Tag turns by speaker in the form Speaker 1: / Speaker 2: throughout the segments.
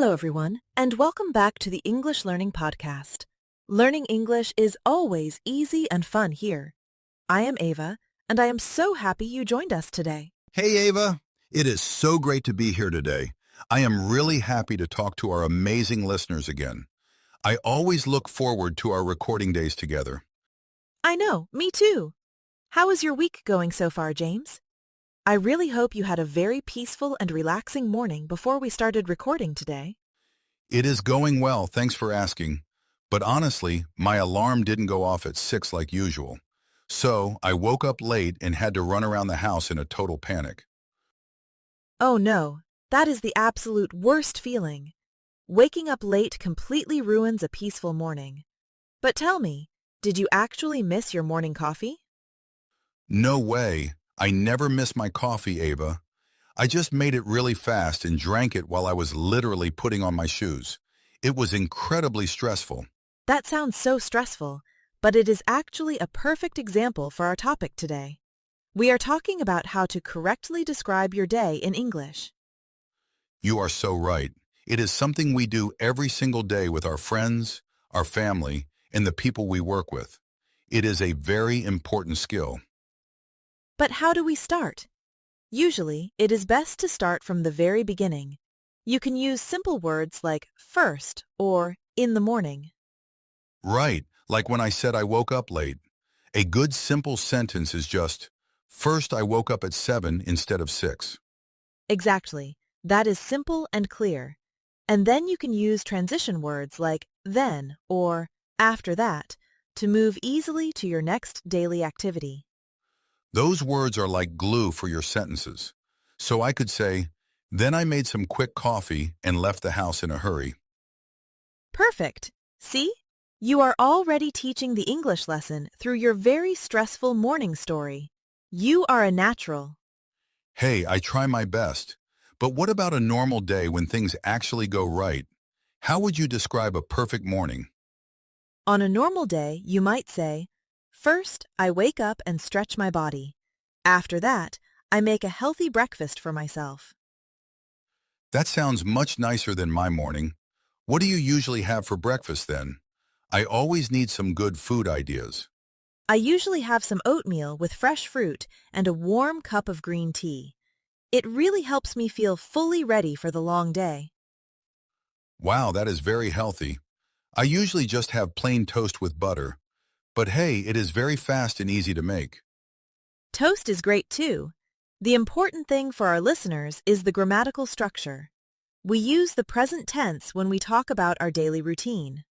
Speaker 1: Hello, everyone, and welcome back to the English Learning Podcast. Learning English is always easy and fun here. I am Ava, and I am so happy you joined us today.
Speaker 2: Hey, Ava. It is so great to be here today. I am really happy to talk to our amazing listeners again. I always look forward to our recording days together.
Speaker 1: I know, me too. How is your week going so far, James? I really hope you had a very peaceful and relaxing morning before we started recording today.
Speaker 2: It is going well, thanks for asking. But honestly, my alarm didn't go off at 6 like usual. So I woke up late and had to run around the house in a total panic.
Speaker 1: Oh no, that is the absolute worst feeling. Waking up late completely ruins a peaceful morning. But tell me, did you actually miss your morning coffee?
Speaker 2: No way. I never miss my coffee, Ava. I just made it really fast and drank it while I was literally putting on my shoes. It was incredibly stressful.
Speaker 1: That sounds so stressful, but it is actually a perfect example for our topic today. We are talking about how to correctly describe your day in English.
Speaker 2: You are so right. It is something we do every single day with our friends, our family, and the people we work with. It is a very important skill.
Speaker 1: But how do we start? Usually, it is best to start from the very beginning. You can use simple words like first or in the morning.
Speaker 2: Right, like when I said I woke up late. A good simple sentence is just, first I woke up at 7 instead of 6.
Speaker 1: Exactly. That is simple and clear. And then you can use transition words like then or after that to move easily to your next daily activity.
Speaker 2: Those words are like glue for your sentences. So I could say, then I made some quick coffee and left the house in a hurry.
Speaker 1: Perfect. See? You are already teaching the English lesson through your very stressful morning story. You are a natural.
Speaker 2: Hey, I try my best. But what about a normal day when things actually go right? How would you describe a perfect morning?
Speaker 1: On a normal day, you might say, first, I wake up and stretch my body. After that, I make a healthy breakfast for myself.
Speaker 2: That sounds much nicer than my morning. What do you usually have for breakfast then? I always need some good food ideas.
Speaker 1: I usually have some oatmeal with fresh fruit and a warm cup of green tea. It really helps me feel fully ready for the long day.
Speaker 2: Wow, that is very healthy. I usually just have plain toast with butter. But hey, it is very fast and easy to make.
Speaker 1: Toast is great too. The important thing for our listeners is the grammatical structure. We use the present tense when we talk about our daily routine.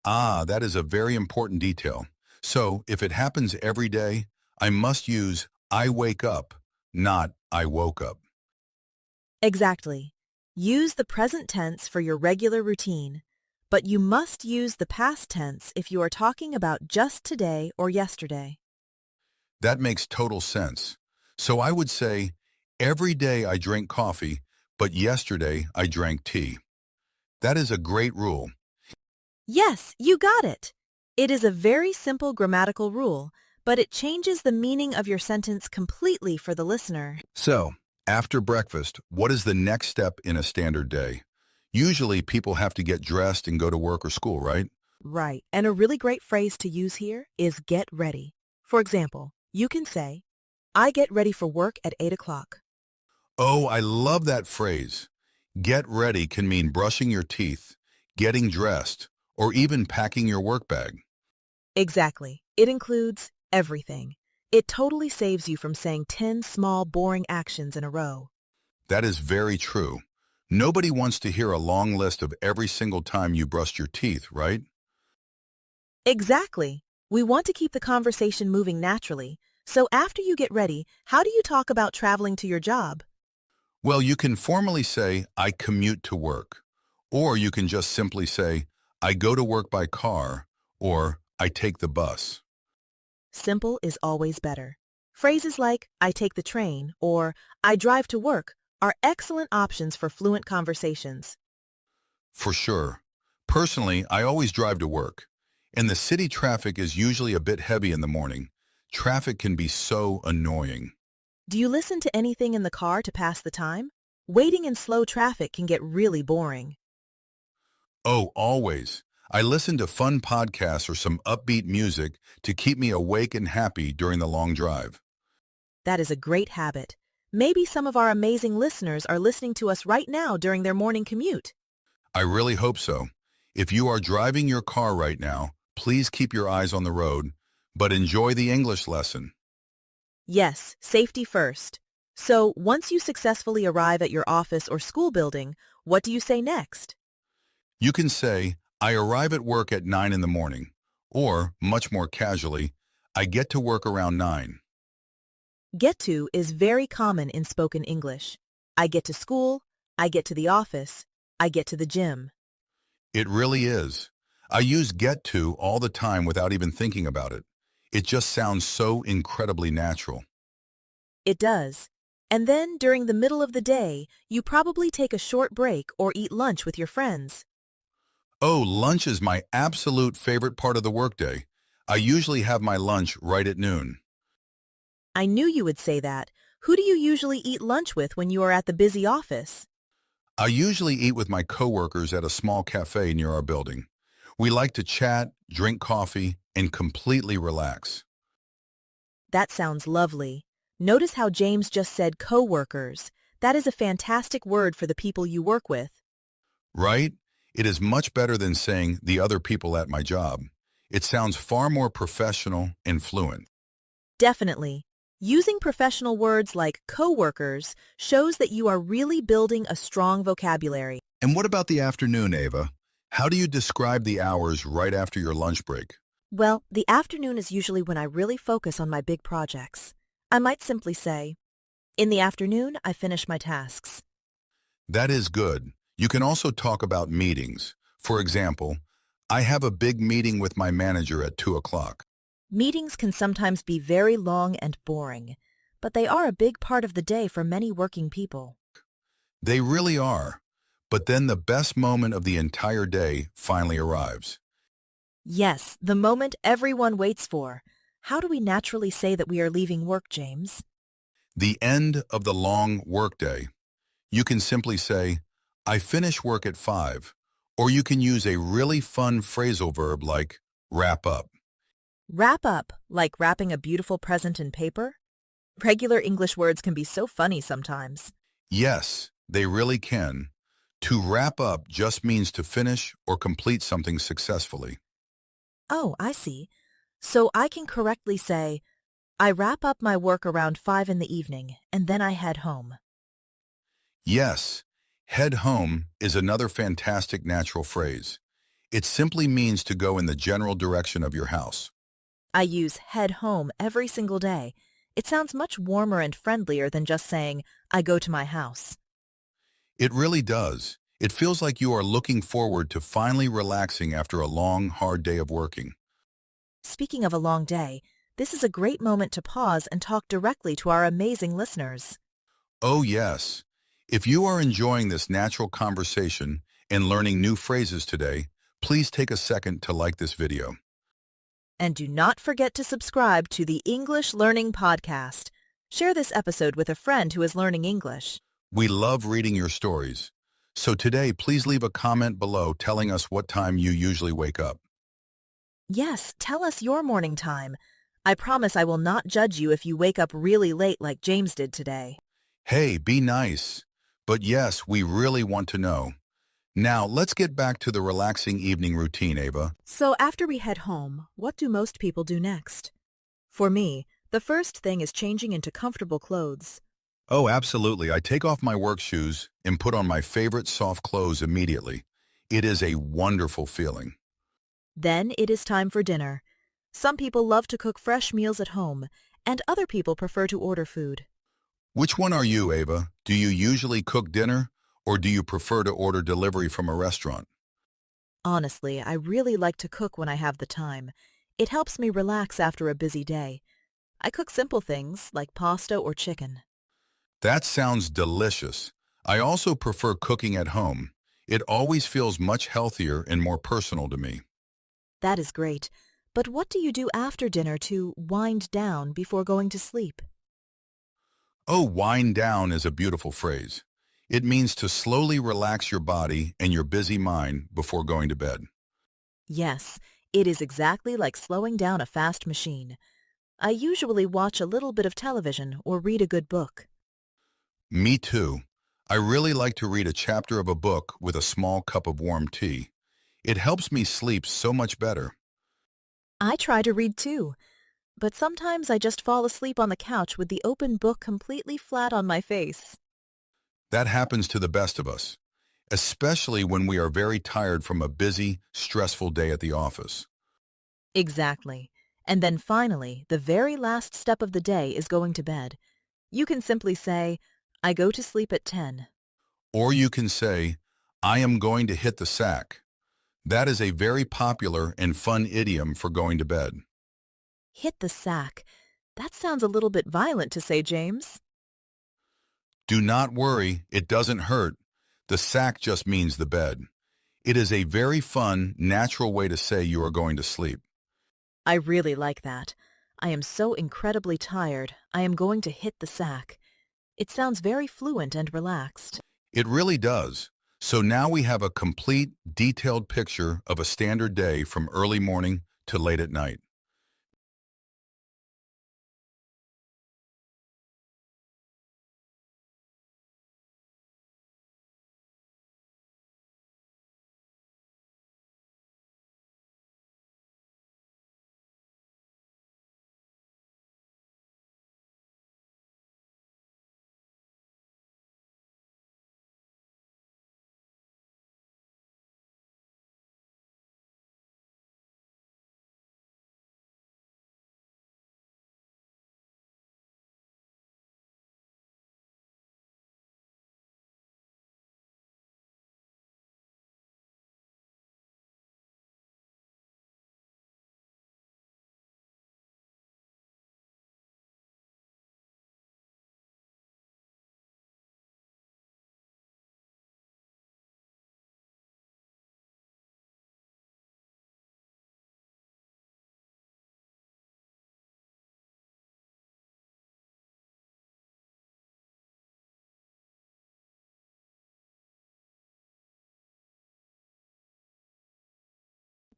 Speaker 2: Ah, that is a very important detail. So, if it happens every day, I must use I wake up, not I woke up.
Speaker 1: Exactly. Use the present tense for your regular routine, but you must use the past tense if you are talking about just today or yesterday.
Speaker 2: That makes total sense. So I would say, every day I drink coffee, but yesterday I drank tea. That is a great rule.
Speaker 1: Yes, you got it. It is a very simple grammatical rule, but it changes the meaning of your sentence completely for the listener.
Speaker 2: So, after breakfast, what is the next step in a standard day? Usually people have to get dressed and go to work or school, right?
Speaker 1: Right, and a really great phrase to use here is get ready. For example, you can say, I get ready for work at 8 o'clock.
Speaker 2: Oh, I love that phrase. Get ready can mean brushing your teeth, getting dressed, or even packing your work bag.
Speaker 1: Exactly. It includes everything. It totally saves you from saying 10 small, boring actions in a row.
Speaker 2: That is very true. Nobody wants to hear a long list of every single time you brushed your teeth, right?
Speaker 1: Exactly. We want to keep the conversation moving naturally. So after you get ready, how do you talk about traveling to your job?
Speaker 2: Well, you can formally say, I commute to work. Or you can just simply say, I go to work by car, or I take the bus.
Speaker 1: Simple is always better. Phrases like, I take the train, or I drive to work are excellent options for fluent conversations.
Speaker 2: For sure. Personally, I always drive to work. And the city traffic is usually a bit heavy in the morning. Traffic can be so annoying.
Speaker 1: Do you listen to anything in the car to pass the time? Waiting in slow traffic can get really boring.
Speaker 2: Oh, always. I listen to fun podcasts or some upbeat music to keep me awake and happy during the long drive.
Speaker 1: That is a great habit. Maybe some of our amazing listeners are listening to us right now during their morning commute.
Speaker 2: I really hope so. If you are driving your car right now, please keep your eyes on the road, but enjoy the English lesson.
Speaker 1: Yes, safety first. So, once you successfully arrive at your office or school building, what do you say next?
Speaker 2: You can say, I arrive at work at 9 in the morning, or, much more casually, I get to work around 9.
Speaker 1: Get to is very common in spoken English. I get to school, I get to the office, I get to the gym.
Speaker 2: It really is. I use get to all the time without even thinking about it. It just sounds so incredibly natural.
Speaker 1: It does. And then, during the middle of the day, you probably take a short break or eat lunch with your friends.
Speaker 2: Oh, lunch is my absolute favorite part of the workday. I usually have my lunch right at noon.
Speaker 1: I knew you would say that. Who do you usually eat lunch with when you are at the busy office?
Speaker 2: I usually eat with my coworkers at a small cafe near our building. We like to chat, drink coffee, and completely relax.
Speaker 1: That sounds lovely. Notice how James just said co-workers. That is a fantastic word for the people you work with.
Speaker 2: Right? It is much better than saying the other people at my job. It sounds far more professional and fluent.
Speaker 1: Definitely. Using professional words like co-workers shows that you are really building a strong vocabulary.
Speaker 2: And what about the afternoon, Ava? How do you describe the hours right after your lunch break?
Speaker 1: Well, the afternoon is usually when I really focus on my big projects. I might simply say, in the afternoon, I finish my tasks.
Speaker 2: That is good. You can also talk about meetings. For example, I have a big meeting with my manager at 2 o'clock.
Speaker 1: Meetings can sometimes be very long and boring, but they are a big part of the day for many working people.
Speaker 2: They really are. But then the best moment of the entire day finally arrives.
Speaker 1: Yes, the moment everyone waits for. How do we naturally say that we are leaving work, James?
Speaker 2: The end of the long workday. You can simply say, I finish work at 5, or you can use a really fun phrasal verb like wrap up.
Speaker 1: Wrap up, like wrapping a beautiful present in paper? Regular English words can be so funny sometimes.
Speaker 2: Yes, they really can. To wrap up just means to finish or complete something successfully.
Speaker 1: Oh, I see. So I can correctly say, I wrap up my work around 5 in the evening, and then I head home.
Speaker 2: Yes, head home is another fantastic natural phrase. It simply means to go in the general direction of your house.
Speaker 1: I use head home every single day. It sounds much warmer and friendlier than just saying, I go to my house.
Speaker 2: It really does. It feels like you are looking forward to finally relaxing after a long, hard day of working.
Speaker 1: Speaking of a long day, this is a great moment to pause and talk directly to our amazing listeners.
Speaker 2: Oh yes, if you are enjoying this natural conversation and learning new phrases today, please take a second to like this video.
Speaker 1: And do not forget to subscribe to the English Learning Podcast. Share this episode with a friend who is learning English.
Speaker 2: We love reading your stories. So today, please leave a comment below telling us what time you usually wake up.
Speaker 1: Yes, tell us your morning time. I promise I will not judge you if you wake up really late like James did today.
Speaker 2: Hey, be nice. But yes, we really want to know. Now, let's get back to the relaxing evening routine, Ava.
Speaker 1: So after we head home, what do most people do next? For me, the first thing is changing into comfortable clothes.
Speaker 2: Oh, absolutely. I take off my work shoes and put on my favorite soft clothes immediately. It is a wonderful feeling.
Speaker 1: Then it is time for dinner. Some people love to cook fresh meals at home, and other people prefer to order food.
Speaker 2: Which one are you, Ava? Do you usually cook dinner, or do you prefer to order delivery from a restaurant?
Speaker 1: Honestly, I really like to cook when I have the time. It helps me relax after a busy day. I cook simple things like pasta or chicken.
Speaker 2: That sounds delicious. I also prefer cooking at home. It always feels much healthier and more personal to me.
Speaker 1: That is great. But what do you do after dinner to wind down before going to sleep?
Speaker 2: Oh, wind down is a beautiful phrase. It means to slowly relax your body and your busy mind before going to bed.
Speaker 1: Yes, it is exactly like slowing down a fast machine. I usually watch a little bit of television or read a good book.
Speaker 2: Me too. I really like to read a chapter of a book with a small cup of warm tea. It helps me sleep so much better.
Speaker 1: I try to read too, but sometimes I just fall asleep on the couch with the open book completely flat on my face.
Speaker 2: That happens to the best of us, especially when we are very tired from a busy, stressful day at the office.
Speaker 1: Exactly. And then finally, the very last step of the day is going to bed. You can simply say, I go to sleep at 10.
Speaker 2: Or you can say, I am going to hit the sack. That is a very popular and fun idiom for going to bed.
Speaker 1: Hit the sack. That sounds a little bit violent to say, James.
Speaker 2: Do not worry, it doesn't hurt. The sack just means the bed. It is a very fun, natural way to say you are going to sleep.
Speaker 1: I really like that. I am so incredibly tired. I am going to hit the sack. It sounds very fluent and relaxed.
Speaker 2: It really does. So now we have a complete, detailed picture of a standard day from early morning to late at night.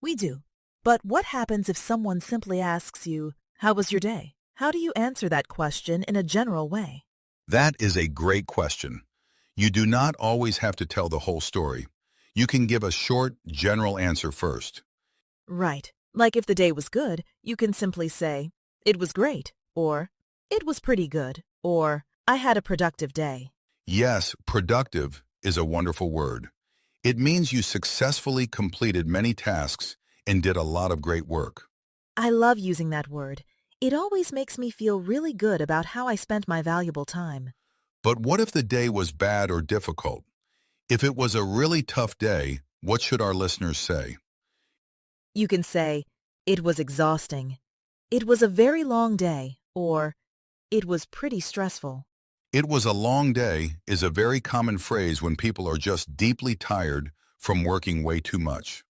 Speaker 1: We do. But what happens if someone simply asks you, how was your day? How do you answer that question in a general way?
Speaker 2: That is a great question. You do not always have to tell the whole story. You can give a short, general answer first.
Speaker 1: Right. Like if the day was good, you can simply say, it was great, or it was pretty good, or I had a productive day.
Speaker 2: Yes, productive is a wonderful word. It means you successfully completed many tasks and did a lot of great work.
Speaker 1: I love using that word. It always makes me feel really good about how I spent my valuable time.
Speaker 2: But what if the day was bad or difficult? If it was a really tough day, what should our listeners say?
Speaker 1: You can say, it was exhausting. It was a very long day, or it was pretty stressful.
Speaker 2: It was a long day is a very common phrase when people are just deeply tired from working way too much.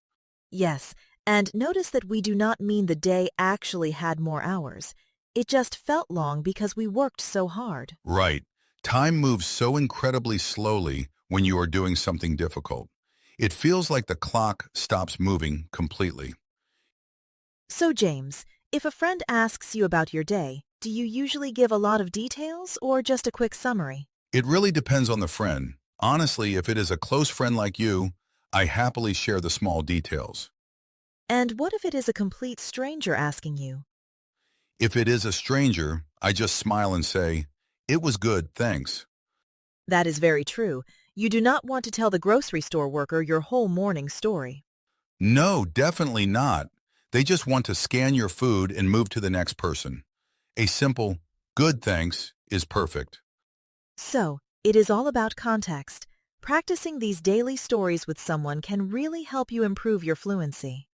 Speaker 1: Yes, and notice that we do not mean the day actually had more hours. It just felt long because we worked so hard.
Speaker 2: Right. Time moves so incredibly slowly when you are doing something difficult. It feels like the clock stops moving completely.
Speaker 1: So, James, if a friend asks you about your day, do you usually give a lot of details or just a quick summary?
Speaker 2: It really depends on the friend. Honestly, if it is a close friend like you, I happily share the small details.
Speaker 1: And what if it is a complete stranger asking you?
Speaker 2: If it is a stranger, I just smile and say, "It was good, thanks."
Speaker 1: That is very true. You do not want to tell the grocery store worker your whole morning story.
Speaker 2: No, definitely not. They just want to scan your food and move to the next person. A simple, "Good, thanks," is perfect.
Speaker 1: So, it is all about context. Practicing these daily stories with someone can really help you improve your fluency.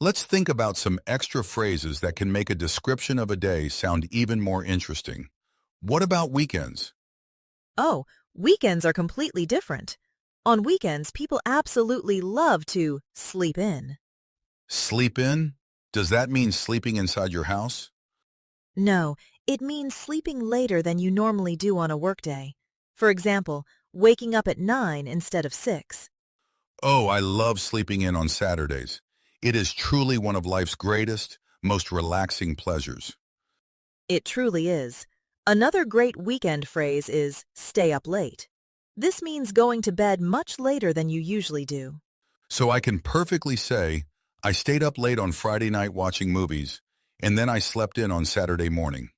Speaker 2: Let's think about some extra phrases that can make a description of a day sound even more interesting. What about weekends?
Speaker 1: Oh, weekends are completely different. On weekends, people absolutely love to sleep in.
Speaker 2: Sleep in? Does that mean sleeping inside your house?
Speaker 1: No, it means sleeping later than you normally do on a workday. For example, waking up at 9 instead of 6.
Speaker 2: Oh, I love sleeping in on Saturdays. It is truly one of life's greatest, most relaxing pleasures.
Speaker 1: It truly is. Another great weekend phrase is stay up late. This means going to bed much later than you usually do.
Speaker 2: So I can perfectly say, I stayed up late on Friday night watching movies, and then I slept in on Saturday morning.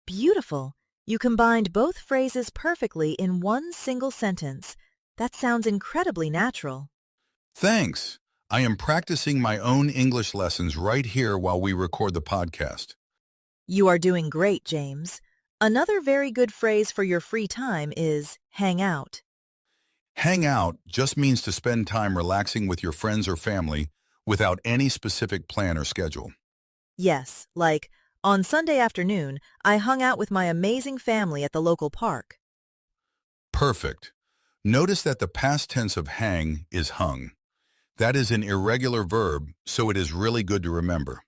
Speaker 1: Beautiful. You combined both phrases perfectly in one single sentence. That sounds incredibly natural.
Speaker 2: Thanks. I am practicing my own English lessons right here while we record the podcast.
Speaker 1: You are doing great, James. Another very good phrase for your free time is hang out.
Speaker 2: Hang out just means to spend time relaxing with your friends or family without any specific plan or schedule.
Speaker 1: Yes, like, on Sunday afternoon, I hung out with my amazing family at the local park.
Speaker 2: Perfect. Notice that the past tense of hang is hung. That is an irregular verb, so it is really good to remember.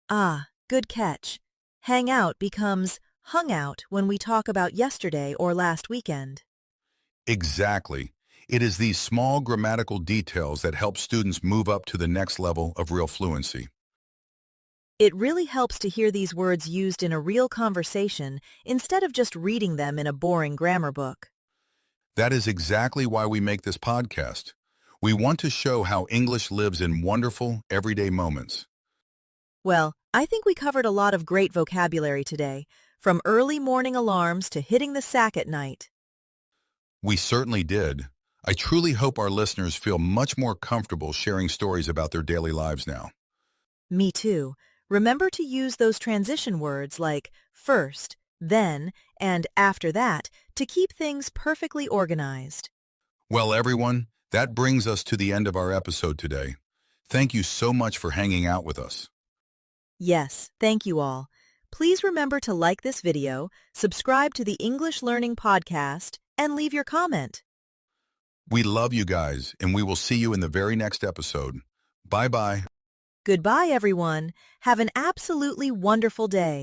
Speaker 1: Ah, good catch. Hang out becomes hung out when we talk about yesterday or last weekend.
Speaker 2: Exactly. It is these small grammatical details that help students move up to the next level of real fluency.
Speaker 1: It really helps to hear these words used in a real conversation instead of just reading them in a boring grammar book.
Speaker 2: That is exactly why we make this podcast. We want to show how English lives in wonderful, everyday moments.
Speaker 1: Well, I think we covered a lot of great vocabulary today, from early morning alarms to hitting the sack at night.
Speaker 2: We certainly did. I truly hope our listeners feel much more comfortable sharing stories about their daily lives now.
Speaker 1: Me too. Remember to use those transition words like first, then, and after that to keep things perfectly organized.
Speaker 2: Well, everyone, that brings us to the end of our episode today. Thank you so much for hanging out with us.
Speaker 1: Yes, thank you all. Please remember to like this video, subscribe to the English Learning Podcast, and leave your comment.
Speaker 2: We love you guys, and we will see you in the very next episode. Bye-bye.
Speaker 1: Goodbye, everyone. Have an absolutely wonderful day.